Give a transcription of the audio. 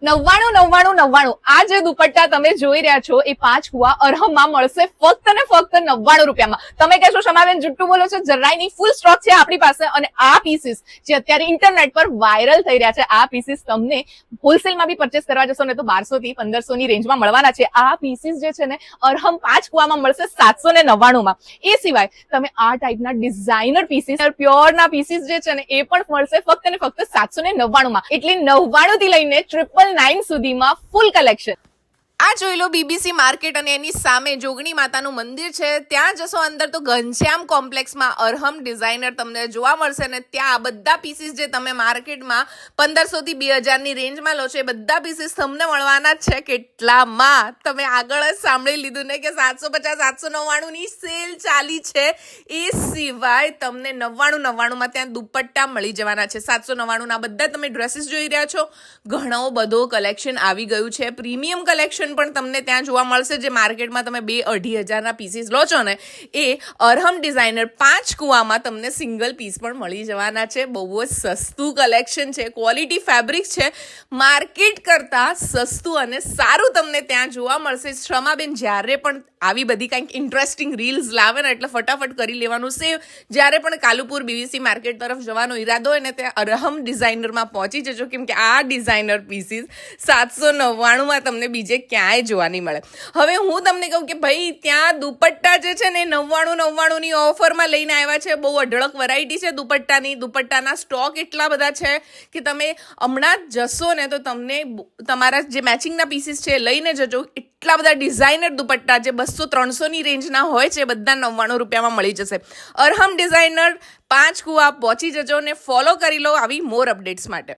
₹99. આ જે દુપટ્ટા તમે જોઈ રહ્યા છો એ 5 કુવા અરહમમાં મળશે ફક્ત ને ફક્ત ₹99. તમે કહેશો શમાબેન જુઠ્ઠું બોલો છો, જરાય નહીં, ફૂલ સ્ટોક છે આપણી પાસે. અને આ પીસીસ જે અત્યારે ઇન્ટરનેટ પર વાયરલ થઈ રહ્યા છે, આ પીસીસ તમને હોલસેલમાં બી પરચેસ કરવા જશો ને તો 1200 થી 1500 ની રેન્જમાં મળવાના છે. આ પીસીસ જે છે ને અરહમ 5 કુવામાં મળશે 799 એ સિવાય તમે આ ટાઈપના ડિઝાઇનર પીસીસ, પ્યોરના પીસીસ જે છે ને એ પણ મળશે ફક્ત ને ફક્ત 799 એટલે 99 થી લઈને 999 સુધીમાં ફૂલ કલેક્શન. આ જોઈ લો બીબીસી માર્કેટ અને એની સામે જોગણી માતાનું મંદિર છે. ત્યાં જશો અંદર તો ઘનશ્યામ કોમ્પ્લેક્સમાં અરહમ ડિઝાઇનર તમને જોવા મળશે ને ત્યાં આ બધા પીસીસ જે તમે માર્કેટમાં 1500 થી 2000 ની રેન્જમાં લો છો એ બધા પીસીસ તમને મળવાના જ છે. કેટલામાં? તમે આગળ જ સાંભળી લીધું ને કે 750 799 ની સેલ ચાલી છે. એ સિવાય તમને 99 ત્યાં દુપટ્ટા મળી જવાના છે. 799 ના બધા તમે ડ્રેસીસ જોઈ રહ્યા છો. ઘણો બધો કલેક્શન આવી ગયું છે. પ્રીમિયમ કલેક્શન પણ તમને ત્યાં જોવા મળશે. જે માર્કેટમાં તમે 2-2.5 હજારના પીસીસ લો છો ને એ અરહમ ડિઝાઇનર 5 કુવામાં તમને સિંગલ પીસ પણ મળી જવાના છે. બહુ જ સસ્તું કલેક્શન છે, ક્વોલિટી ફેબ્રિક છે, માર્કેટ કરતાં સસ્તું અને સારું તમને ત્યાં જોવા મળશે. શમાબેન જ્યારે પણ આવી બધી કંઈક ઇન્ટરેસ્ટિંગ રીલ્સ લાવે ને એટલે ફટાફટ કરી લેવાનું સેવ. જ્યારે પણ કાલુપુર બીવીસી માર્કેટ તરફ જવાનો ઈરાદો હોય ને ત્યાં અરહમ ડિઝાઇનરમાં પહોંચી જજો, કેમ કે આ ડિઝાઇનર પીસીસ 799 તમને બીજે ક્યાંય જોવા નહીં મળે. હવે હું તમને કહું કે ભાઈ ત્યાં દુપટ્ટા જે છે ને 99 ની ઓફરમાં લઈને આવ્યા છે. બહુ અઢળક વેરાયટી છે દુપટ્ટાની. દુપટ્ટાના સ્ટોક એટલા બધા છે કે તમે હમણાં જ જશો ને તો તમને તમારા જે મેચિંગના પીસીસ છે લઈને જજો. એટલા બધા ડિઝાઇનર દુપટ્ટા જે 200-300 ની રેન્જના હોય છે બધા ₹99 મળી જશે. અરહમ ડિઝાઇનર 5 કુવા પહોંચી જજો ને ફોલો કરી લો આવી મોર અપડેટ્સ માટે.